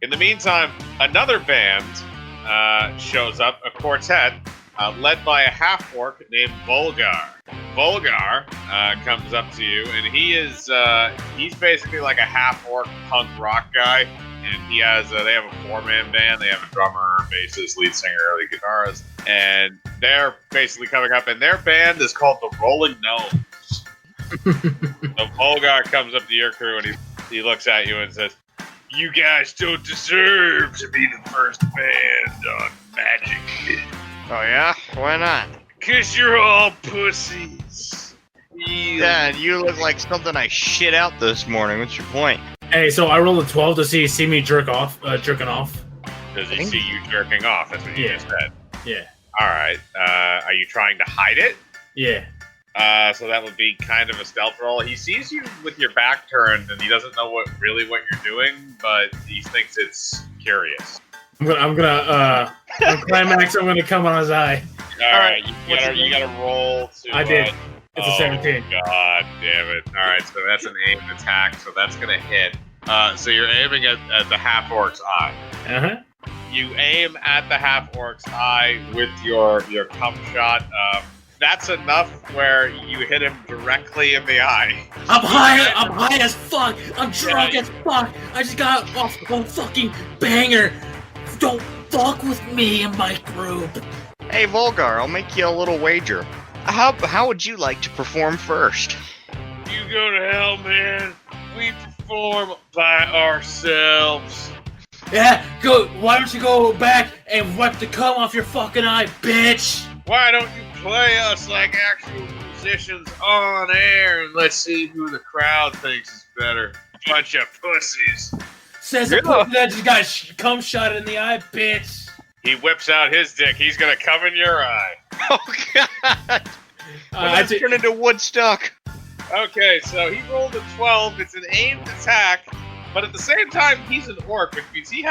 In the meantime, another band shows up, a quartet, led by a half-orc named Volgar. Volgar comes up to you, and he's basically like a half-orc punk rock guy. And they have a four-man band. They have a drummer, bassist, lead singer, lead guitarist, and they're basically coming up. And their band is called the Rolling Gnomes. So Volgar comes up to your crew, and he looks at you and says, "You guys don't deserve to be the first band on Magic." Oh yeah? Why not? 'Cause you're all pussies. Yeah, you look like something I shit out this morning. What's your point? Hey, so I rolled a 12 to see me jerking off. Does he see you jerking off? That's what you just said. Yeah. Alright. Are you trying to hide it? Yeah. So that would be kind of a stealth roll. He sees you with your back turned, and he doesn't know what you're doing, but he thinks it's curious. I'm gonna on climax. I'm gonna come on his eye. All right, you gotta roll to. I did. It's a 17. God damn it! All right, so that's an aimed attack, so that's gonna hit. So you're aiming at the half orc's eye. You aim at the half orc's eye with your cum shot. That's enough where you hit him directly in the eye. I'm high as fuck. I'm drunk as fuck. I just got off a fucking banger. Don't fuck with me and my group. Hey, Volgar, I'll make you a little wager. How would you like to perform first? You go to hell, man. We perform by ourselves. Yeah, go. Why don't you go back and wipe the cum off your fucking eye, bitch? Why don't you play us like actual musicians on air and let's see who the crowd thinks is better? Bunch of pussies. Says the person that just got cum shot in the eye, bitch. He whips out his dick. He's gonna come in your eye. Oh, God. Let's turn into Woodstock. Okay, so he rolled a 12. It's an aimed attack, but at the same time, he's an orc, which means he's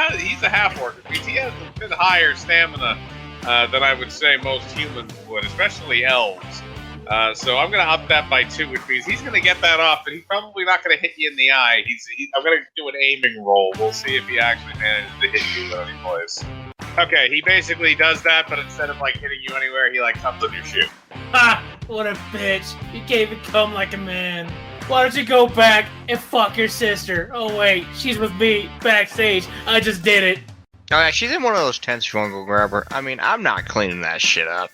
a half-orc, which means he has a bit higher stamina than I would say most humans would, especially elves. So I'm going to up that by 2, which means he's going to get that off, but he's probably not going to hit you in the eye. I'm going to do an aiming roll. We'll see if he actually manages to hit you in any place. Okay, he basically does that, but instead of hitting you anywhere, he comes on your shoe. Ha! What a bitch. You can't even come like a man. Why don't you go back and fuck your sister? Oh wait, she's with me backstage. I just did it. Oh yeah, she's in one of those tents if you want to go grab her. I mean, I'm not cleaning that shit up.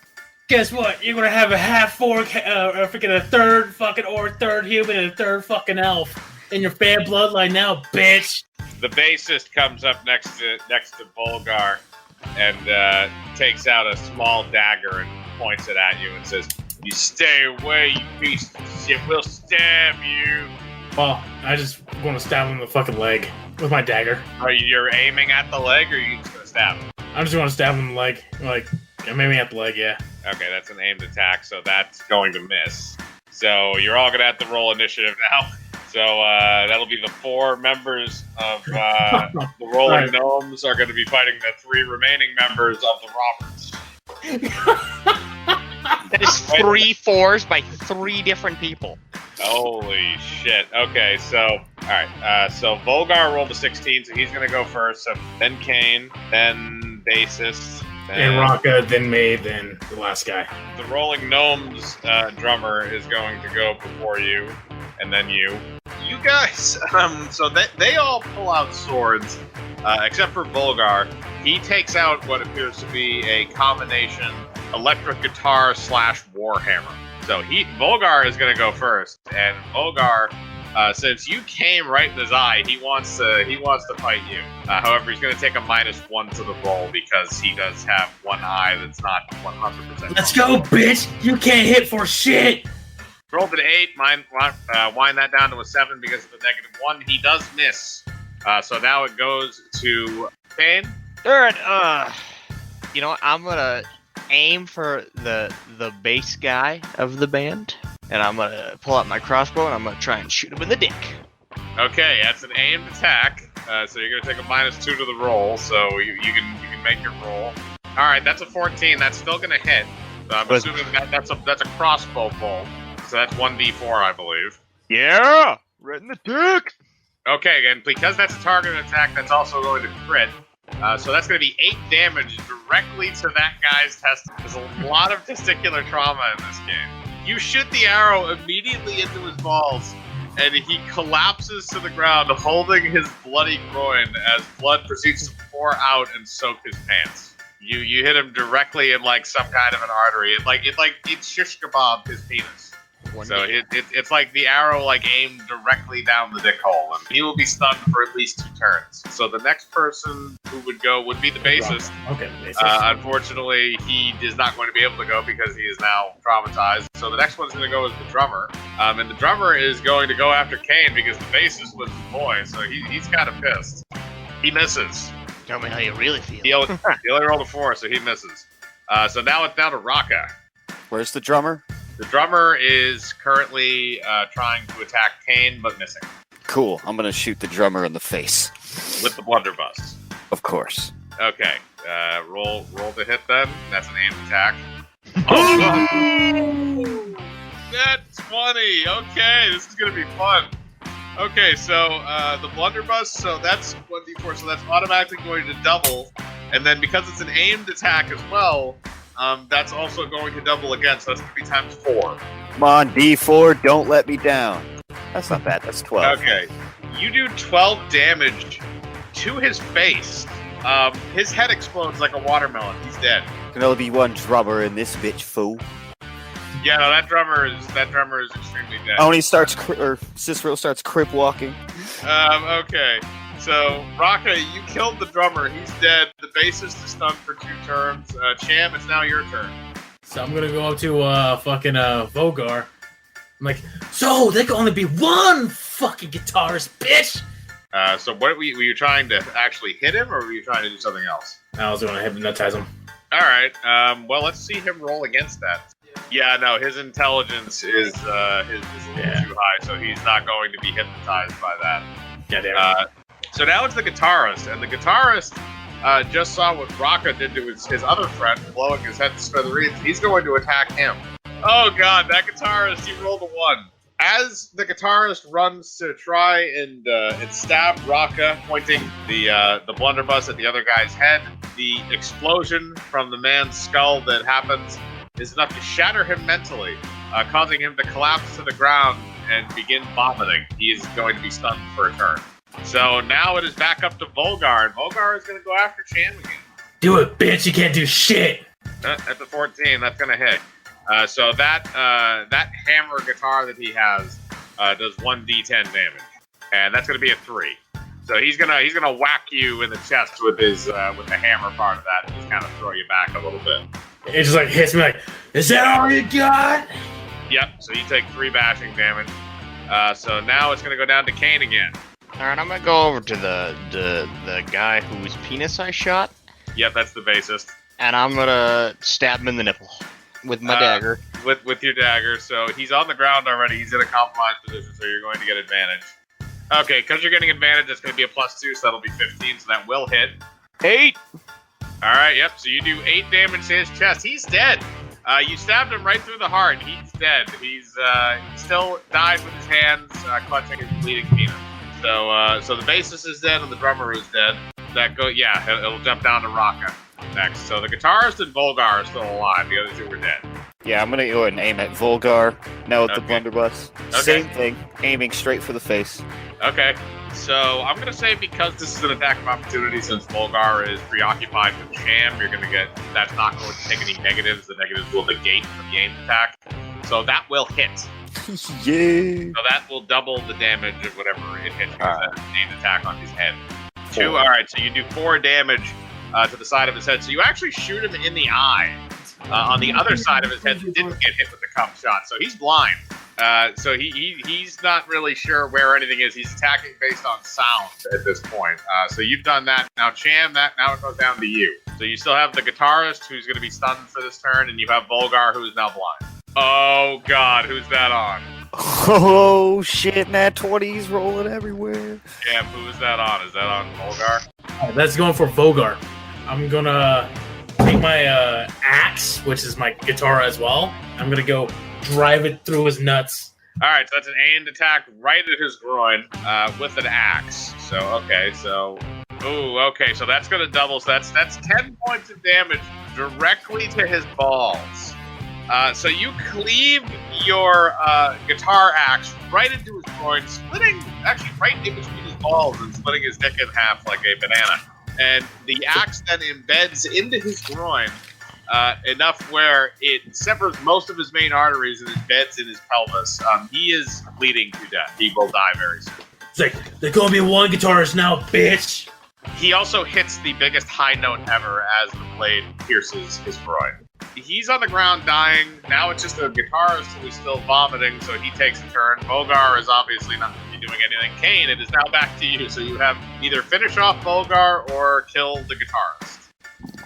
Guess what? You're gonna have a half-orc, freaking a third fucking orc, third human, and a third fucking elf in your fan bloodline now, bitch. The bassist comes up next to Volgar and takes out a small dagger and points it at you and says, "You stay away, you piece of shit. We'll stab you." Well, I just want to stab him in the fucking leg with my dagger. You're aiming at the leg, or are you just gonna stab him? I just want to stab him in the leg, maybe at the leg, yeah. Okay, that's an aimed attack, so that's going to miss. So you're all gonna have to roll initiative now. So that'll be the 4 members of the Rolling Gnomes are going to be fighting the 3 remaining members of the Robbers. That is 3 4s by 3 different people. Holy shit. Okay, so, alright. So Volgar rolled a 16, so he's going to go first. So then Kane, then Bassist. Then Raka, then me, then the last guy. The Rolling Gnomes drummer is going to go before you, and then you. You guys, so they all pull out swords, except for Volgar. He takes out what appears to be a combination electric guitar / warhammer. So Volgar is going to go first, and Volgar, since you came right in his eye, he wants to fight you. However, he's going to take a -1 to the roll because he does have one eye that's not 100%. Let's go, bitch! You can't hit for shit. Rolled an 8, wind that down to a 7 because of the -1. He does miss. So now it goes to Kane. Alright, you know what? I'm gonna aim for the bass guy of the band, and I'm gonna pull out my crossbow and I'm gonna try and shoot him in the dick. Okay, that's an aimed attack. So you're gonna take a -2 to the roll, so you can make your roll. Alright, that's a 14, that's still gonna hit. So I'm assuming that's a crossbow bolt. So that's 1d4, I believe. Yeah! Right in the dick! Okay, and because that's a targeted attack, that's also going to crit. So that's going to be 8 damage directly to that guy's testicle. There's a lot of testicular trauma in this game. You shoot the arrow immediately into his balls, and he collapses to the ground, holding his bloody groin as blood proceeds to pour out and soak his pants. You hit him directly in like some kind of an artery. It shish kebabbed his penis. So it's like the arrow like aimed directly down the dick hole, and he will be stunned for at least 2 turns. So the next person who would go would be the bassist. Okay, bassist. Unfortunately, he is not going to be able to go because he is now traumatized. So the next one's going to go as the drummer, and the drummer is going to go after Kane because the bassist was his boy. So he's kind of pissed. He misses. Tell me how you really feel. He only rolled a 4, so he misses. So now it's down to Raka. Where's the drummer? The drummer is currently trying to attack Kane, but missing. Cool. I'm gonna shoot the drummer in the face. With the blunderbuss. Of course. Okay. Roll to hit then. That's an aimed attack. That's funny. Okay, this is gonna be fun. Okay, so the blunderbuss, so that's 1d4, so that's automatically going to double. And then because it's an aimed attack as well, that's also going to double again, so that's going to be times 4. Come on, D4, don't let me down. That's not bad, that's 12. Okay. You do 12 damage to his face. His head explodes like a watermelon. He's dead. Can only be one drummer in this bitch, fool. Yeah, no, that drummer is extremely dead. Oh, and he starts, Cicero starts crip walking. Okay. So, Raka, you killed the drummer. He's dead. The bassist is stunned for 2 turns. Cham, it's now your turn. So I'm gonna go up to fucking Vogar. I'm like, so there can only be one fucking guitarist, bitch! So what were you trying to actually hit him, or were you trying to do something else? I was gonna hypnotize him. Alright, well, let's see him roll against that. Yeah, no, his intelligence is a little too high, so he's not going to be hypnotized by that. Yeah, damn. So now it's the guitarist, and the guitarist just saw what Raka did to his other friend, blowing his head to smithereens. He's going to attack him. Oh god, that guitarist, he rolled a 1. As the guitarist runs to try and stab Raka, pointing the blunderbuss at the other guy's head, the explosion from the man's skull that happens is enough to shatter him mentally, causing him to collapse to the ground and begin vomiting. He is going to be stunned for a turn. So now it is back up to Volgar, and Volgar is going to go after Cham again. Do it, bitch! You can't do shit! At the 14, that's going to hit. So that hammer guitar that he has does 1d10 damage, and that's going to be a 3. So he's gonna whack you in the chest with his with the hammer part of that, and just kind of throw you back a little bit. It just like hits me like, is that all you got? Yep. So you take 3 bashing damage. So now it's going to go down to Kane again. Alright, I'm gonna go over to the guy whose penis I shot. Yep, that's the bassist. And I'm gonna stab him in the nipple with my dagger. With your dagger. So he's on the ground already. He's in a compromised position, so you're going to get advantage. Okay, because you're getting advantage, that's going to be a +2, so that'll be 15, so that will hit. 8! Alright, yep, so you do 8 damage to his chest. He's dead. You stabbed him right through the heart. He's dead. He's still died with his hands clutching his bleeding penis. So the bassist is dead and the drummer is dead. It'll jump down to Raka next. So the guitarist and Volgar are still alive. The other 2 are dead. Yeah, I'm gonna go ahead and aim at Volgar. Now with the Okay. blunderbuss. Okay. Same thing, aiming straight for the face. Okay. So I'm gonna say because this is an attack of opportunity, since Volgar is preoccupied with Cham, that's not going to take any negatives. The negatives will negate the aimed attack. So that will hit. Yeah. So that will double the damage of whatever it hits. Alright. That's an aimed attack on his head. 4. 2. Alright, so you do 4 damage to the side of his head. So you actually shoot him in the eye. On the other side of his head that didn't get hit with the cum shot. So he's blind. So he's not really sure where anything is. He's attacking based on sound at this point. So you've done that. Now, Cham, now it goes down to you. So you still have the guitarist, who's going to be stunned for this turn, and you have Volgar, who is now blind. Oh, God, who's that on? Oh shit, Nat 20's rolling everywhere. Cham, who is that on? Is that on Volgar? That's going for Vogar. I'm gonna take my axe, which is my guitar as well. I'm gonna go drive it through his nuts All right, so that's an aimed attack right at his groin with an axe. So okay, so so that's gonna double. So that's 10 points of damage directly to his balls. So you cleave your guitar axe right into his groin, splitting actually right in between his balls and splitting his dick in half like a banana. And the axe then embeds into his groin enough where it severs most of his main arteries and embeds in his pelvis. He is bleeding to death. He will die very soon. It's like, there's gonna be one guitarist now, bitch! He also hits the biggest high note ever as the blade pierces his groin. He's on the ground dying. Now it's just a guitarist who's still vomiting, so he takes a turn. Volgar is obviously not going to be doing anything. Kane, it is now back to you, so you have either finish off Volgar or kill the guitarist.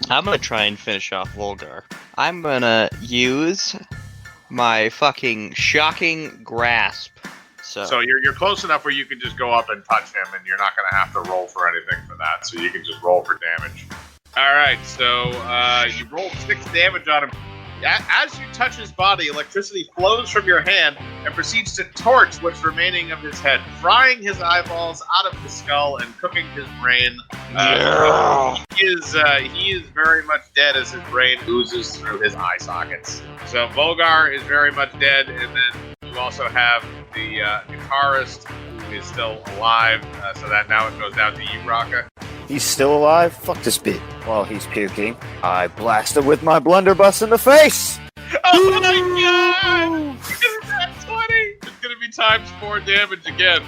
I'm gonna try and finish off Volgar. I'm gonna use my fucking shocking grasp. So you're close enough where you can just go up and touch him, and you're not going to have to roll for anything for that, so you can just roll for damage. Alright, so you rolled 6 damage on him. As you touch his body, electricity flows from your hand and proceeds to torch what's remaining of his head, frying his eyeballs out of his skull and cooking his brain. He is very much dead as his brain oozes through his eye sockets. So Volgar is very much dead, and then you also have the guitarist who is still alive, so that now it goes down to you, Raka. He's still alive? Fuck this bit. While he's puking, I blast him with my blunderbuss in the face! Oh my god! That's 20! It's gonna be times 4 damage again.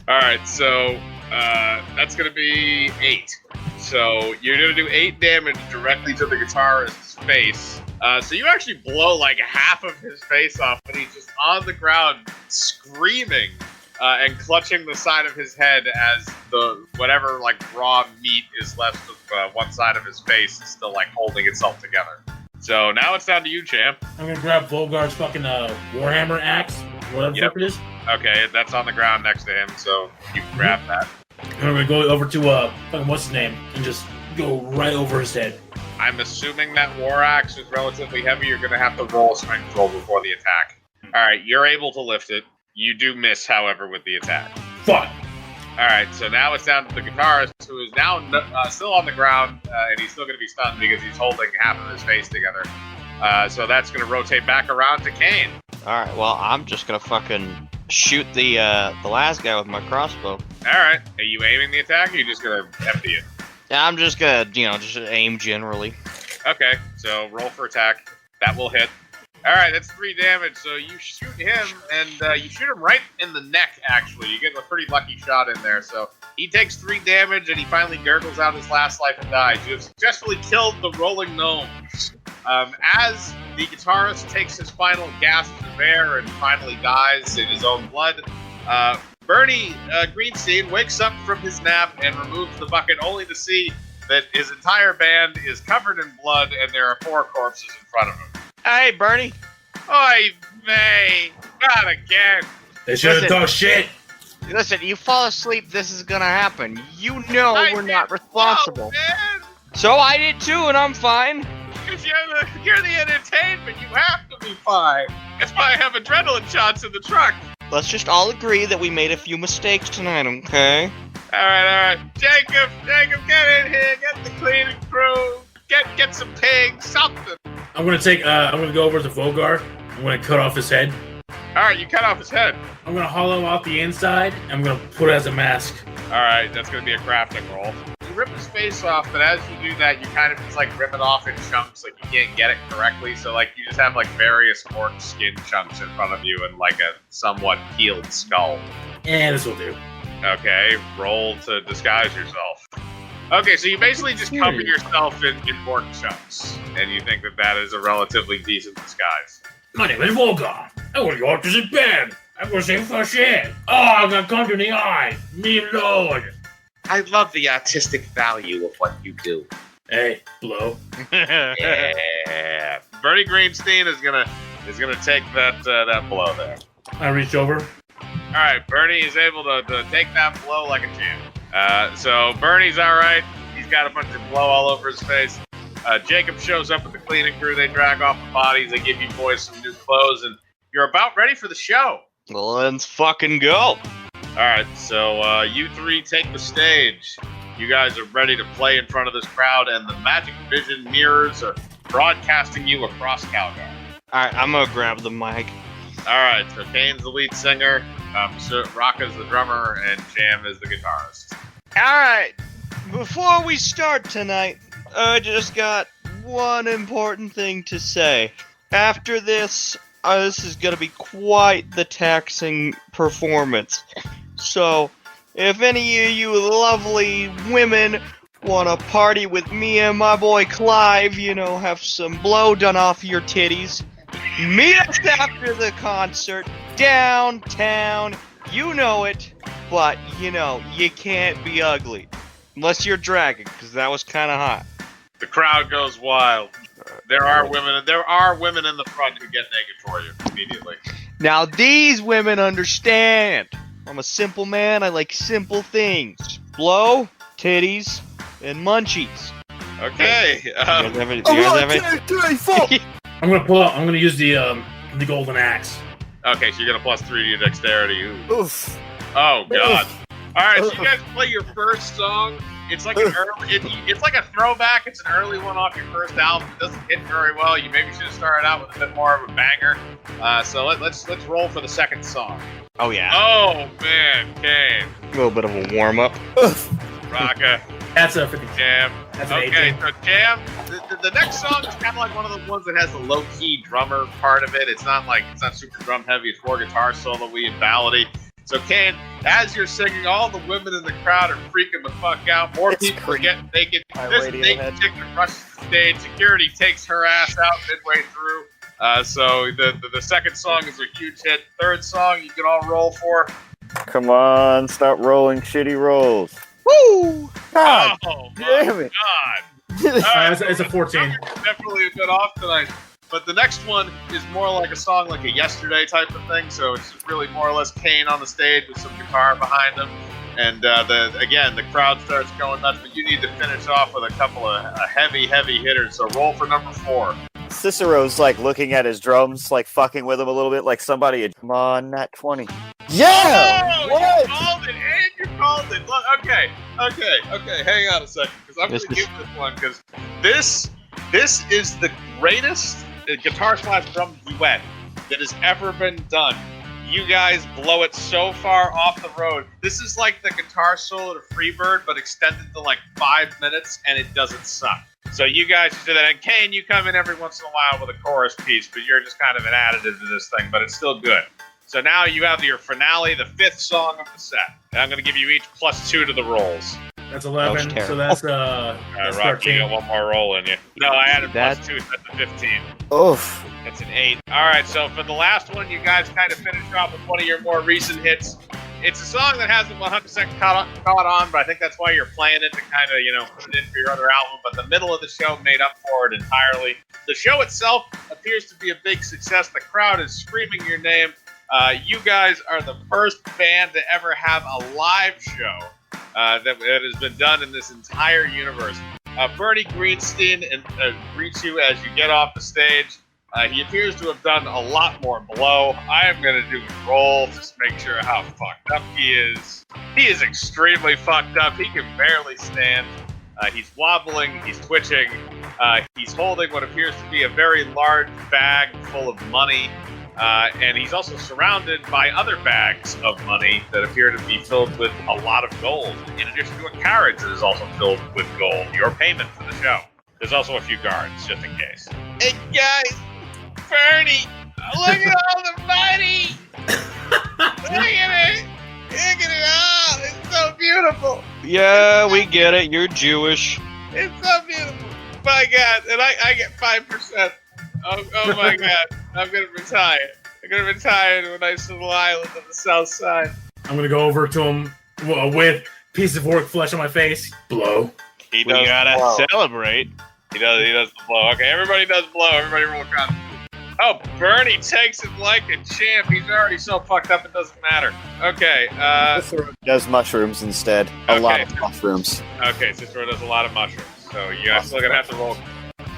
Alright, so that's gonna be 8. So you're gonna do 8 damage directly to the guitarist's face. So you actually blow like half of his face off, but he's just on the ground screaming and clutching the side of his head as the whatever like raw meat is left of one side of his face is still like holding itself together. So now it's down to you, champ. I'm gonna grab Volgar's fucking Warhammer axe, whatever the fuck it is. Okay, that's on the ground next to him, so you can grab that. And I'm gonna go over to fucking what's his name and just go right over his head. I'm assuming that war axe is relatively heavy. You're gonna have to roll a strength roll before the attack. All right, you're able to lift it. You do miss, however, with the attack. Fuck. Alright, so now it's down to the guitarist, who is now still on the ground, and he's still going to be stunned because he's holding half of his face together. So that's going to rotate back around to Kane. Alright, well, I'm just gonna fucking shoot the last guy with my crossbow. Alright, are you aiming the attack, or are you just going to empty it? Yeah, I'm just gonna, just aim generally. Okay, so roll for attack. That will hit. Alright, that's 3 damage, so you shoot him, and you shoot him right in the neck, actually. You get a pretty lucky shot in there, so he takes 3 damage, and he finally gurgles out his last life and dies. You have successfully killed the rolling gnomes. As the guitarist takes his final gasp of air and finally dies in his own blood, Burnie Greenstein wakes up from his nap and removes the bucket, only to see that his entire band is covered in blood, and there are 4 corpses in front of him. Hey, Burnie. Oy vey, not again. They should have talked shit. Listen, you fall asleep, this is gonna happen. You know we're not responsible. Man. So I did too, and I'm fine. Because you're the entertainment, you have to be fine. That's why I have adrenaline shots in the truck. Let's just all agree that we made a few mistakes tonight, okay? Alright. Jacob, get in here, get the cleaning crew, get some pigs, something. I'm gonna go over to Volgar. I'm gonna cut off his head. Alright, you cut off his head. I'm gonna hollow out the inside, and I'm gonna put it as a mask. Alright, that's gonna be a crafting roll. You rip his face off, but as you do that, you kind of just like rip it off in chunks, like you can't get it correctly, so like you just have like various orc skin chunks in front of you and like a somewhat peeled skull. And this will do. Okay, roll to disguise yourself. Okay, so you basically just cover yourself in orc chunks, and you think that is a relatively decent disguise. My name is Volgar. I'm gonna go up to the bed. I'm gonna say for shit. Oh, I'm gonna come to the eye. Me lord. I love the artistic value of what you do. Hey, blow. Yeah. Burnie Greenstein is gonna take that blow there. I reach over. All right, Burnie is able to take that blow like a champ. So Burnie's all right. He's got a bunch of blow all over his face. Jacob shows up with the cleaning crew. They drag off the bodies. They give you boys some new clothes, and you're about ready for the show. Well, let's fucking go. All right, so you three take the stage. You guys are ready to play in front of this crowd, and the magic vision mirrors are broadcasting you across Calgary. All right, I'm gonna grab the mic. All right, so Kane's the lead singer, Raka's the drummer, and Jam is the guitarist. All right, before we start tonight, I just got one important thing to say. After this is gonna be quite the taxing performance. So, if any of you lovely women want to party with me and my boy Clive, have some blow done off your titties, meet us after the concert, downtown, you know it, but, you can't be ugly. Unless you're dragging, because that was kind of hot. The crowd goes wild. There are women in the front who get naked for you immediately. Now these women understand. I'm a simple man, I like simple things. Blow, titties, and munchies. Okay. You guys have any? I'm gonna use the golden axe. Okay, so you're gonna +3 to your dexterity. Ooh. Oof. Oh god. Alright, so you guys play your first song. It's like an it's like a throwback. It's an early one off your first album. It doesn't hit very well. You maybe should have started out with a bit more of a banger. So let's roll for the second song. Oh yeah. Oh man, Kane. A little bit of a warm up. Raka. That's a 50. Jam. That's an Okay, 18. so Jam, the next song is kind of like one of the ones that has the low-key drummer part of it. It's not super drum heavy. It's more guitar solo-y and ballady. So Kane, as you're singing, all the women in the crowd are freaking the fuck out. More people are getting naked. This naked chick rushes the stage. Security takes her ass out midway through. So the second song is a huge hit. Third song you can all roll for. Come on, start rolling shitty rolls. Woo! God Oh damn my it. god. It's a 14. Definitely a bit off tonight. But the next one is more like a song like a Yesterday type of thing. So it's really more or less Kane on the stage with some guitar behind him. And the crowd starts going nuts. But you need to finish off with a couple of heavy hitters. So roll for number 4. Cicero's like looking at his drums, like fucking with him a little bit, like somebody had, come on, nat 20. Yeah! Oh, What? you called it, and you called it. Look, okay. Hang on a second, because I'm going to give this one, because this is the greatest guitar/drum duet that has ever been done. You guys blow it so far off the road. This is like the guitar solo to Freebird, but extended to like 5 minutes, and it doesn't suck. So you guys do that. And Kane, you come in every once in a while with a chorus piece, but you're just kind of an additive to this thing, but it's still good. So now you have your finale, the 5th song of the set. And I'm going to give you each +2 to the rolls. That's 11. That so that's Rock, 13. you got one more roll in you. No, I added +2, so that's a 15. Oof. That's an 8. All right, so for the last one, you guys kind of finished off with one of your more recent hits. It's a song that hasn't 100% caught on, but I think that's why you're playing it to kind of, put it in for your other album. But the middle of the show made up for it entirely. The show itself appears to be a big success. The crowd is screaming your name. You guys are the first band to ever have a live show that has been done in this entire universe. Burnie Greenstein greets you as you get off the stage. He appears to have done a lot more below. I am going to do a roll just to make sure how fucked up he is. He is extremely fucked up. He can barely stand. He's wobbling. He's twitching. He's holding what appears to be a very large bag full of money. And he's also surrounded by other bags of money that appear to be filled with a lot of gold, in addition to a carriage that is also filled with gold. Your payment for the show. There's also a few guards, just in case. Hey, guys! Burnie! Look at all the money! Look at it! Look at it all! It's so beautiful! Yeah, we get it. You're Jewish. It's so beautiful! My God! And I get 5%. Oh my God! I'm gonna retire. I'm gonna retire to a nice little island on the south side. I'm gonna go over to him with piece of orc flesh on my face. Blow. He We does gotta blow. celebrate. He does the blow. Okay, everybody does blow. Everybody roll con. Oh, Burnie takes it like a champ. He's already so fucked up it doesn't matter. Okay, Cicero does mushrooms instead. A lot of mushrooms. okay, Cicero does a lot of mushrooms. So you guys still gonna have to roll.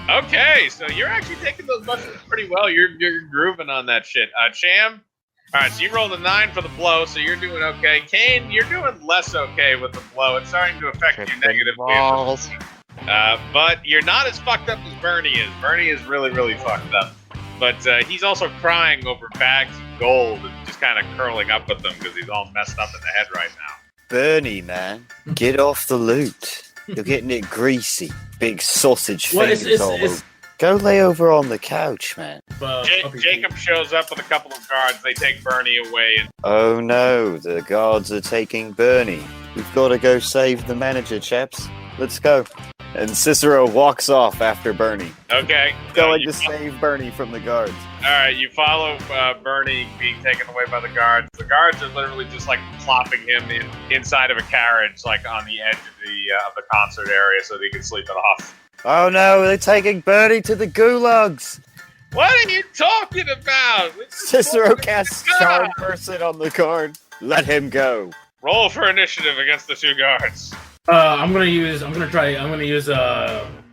Okay, so you're actually taking those mushrooms pretty well. You're grooving on that shit. Cham, All right, so you rolled a 9 for the blow, so you're doing okay. Kane, you're doing less okay with the blow. It's starting to affect you negatively. Balls. But you're not as fucked up as Burnie is. Burnie is really, really fucked up. But he's also crying over bags of gold and just kind of curling up with them because he's all messed up in the head right now. Burnie, man, get off the loot. You're getting it greasy. Big sausage fingers all over. Go lay over on the couch, man. Jacob shows up with a couple of guards. They take Burnie away. And Oh no, the guards are taking Burnie. We've got to go save the manager, chaps. Let's go. And Cicero walks off after Burnie. okay. Going to save Burnie from the guards. All right, you follow Burnie being taken away by the guards. The guards are literally just like plopping him inside of a carriage, like on the edge of the concert area, so that he can sleep it off. Oh no, they're taking Burnie to the gulags. What are you talking about? Cicero casts Charm Person on the guard. Let him go. Roll for initiative against the 2 guards. I'm gonna use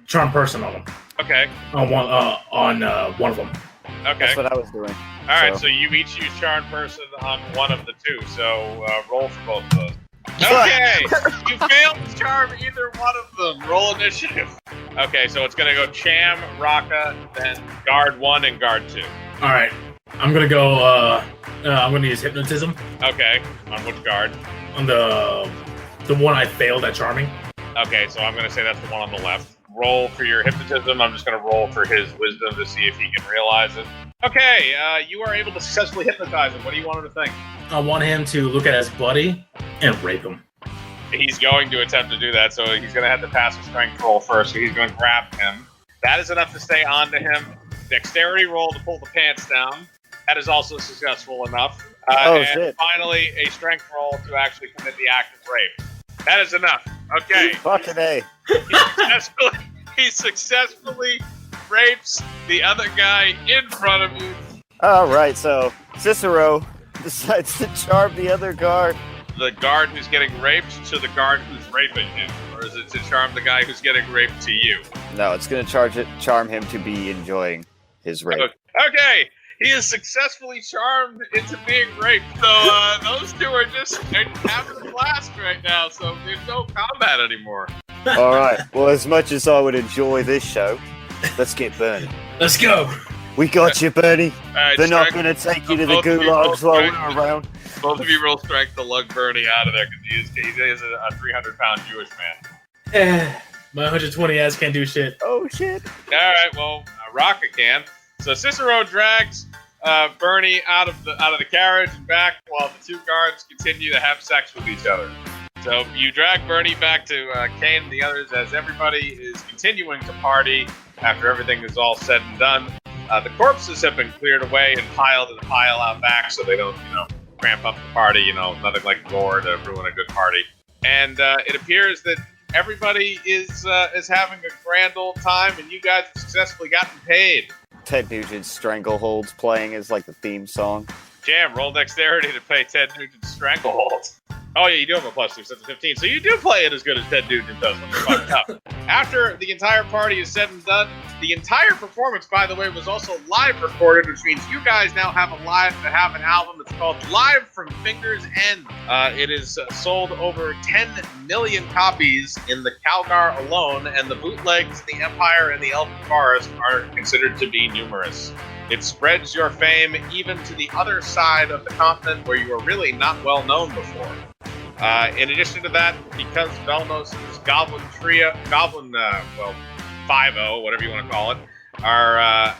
Charm Person on them. Okay. On one of them. Okay. That's what I was doing. All right. So you each use Charm Person on one of the 2. So roll for both of those. Okay. You failed to charm either one of them. Roll initiative. Okay. So it's gonna go Cham, Raka, then guard 1 and guard 2. All right. I'm gonna go. I'm gonna use Hypnotism Okay. On which guard? on the one I failed at charming. Okay. So I'm gonna say that's the one on the left. Roll for your hypnotism. I'm just going to roll for his wisdom to see if he can realize it. Okay, you are able to successfully hypnotize him. What do you want him to think? I want him to look at his buddy and rape him. He's going to attempt to do that, so he's going to have to pass a strength roll first. So he's going to grab him. That is enough to stay on to him. Dexterity roll to pull the pants down. That is also successful enough. And shit. finally, a strength roll to actually commit the act of rape. That is enough. Okay. Fucking A. He successfully rapes the other guy in front of you. Alright, so Cicero decides to charm the other guard. The guard who's getting raped to the guard who's raping him? Or is it to charm the guy who's getting raped to you? No, it's going to charm him to be enjoying his rape. Okay, he is successfully charmed into being raped. So those 2 are just having a blast right now, so there's no combat anymore. Alright, well, as much as I would enjoy this show, let's get Burnie. Let's go. We got you, Burnie. Alright, They're not going to take you to the gulags while we're around. Both of you roll strength to lug Burnie out of there, because he is a 300-pound Jewish man. My 120 ass can't do shit. Oh, shit. Alright, well, Raka can. So Cicero drags Burnie out of the carriage and back while the 2 guards continue to have sex with each other. So you drag Burnie back to Kane and the others as everybody is continuing to party after everything is all said and done. The corpses have been cleared away and piled in a pile out back so they don't, cramp up the party, nothing like gore to ruin a good party. And it appears that everybody is having a grand old time and you guys have successfully gotten paid. Ted Nugent's Stranglehold's playing as like the theme song. Jam, roll dexterity to play Ted Nugent's Stranglehold. Oh yeah, you do have a +2 since 15, so you do play it as good as Ted Nugent does when you're fucked up. After the entire party is said and done, the entire performance, by the way, was also live recorded, which means you guys now have an album that's called Live from Fingers End. It is sold over 10 million copies in the Calgar alone, and the bootlegs in the Empire and the Elven Forest are considered to be numerous. It spreads your fame even to the other side of the continent where you were really not well known before. In addition to that, because Velnos' Goblin 5-0, whatever you want to call it, are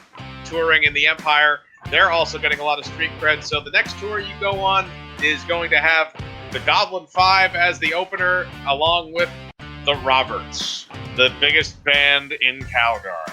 touring in the Empire, they're also getting a lot of street cred. So the next tour you go on is going to have the Goblin 5 as the opener, along with the Roberts, the biggest band in Calgar.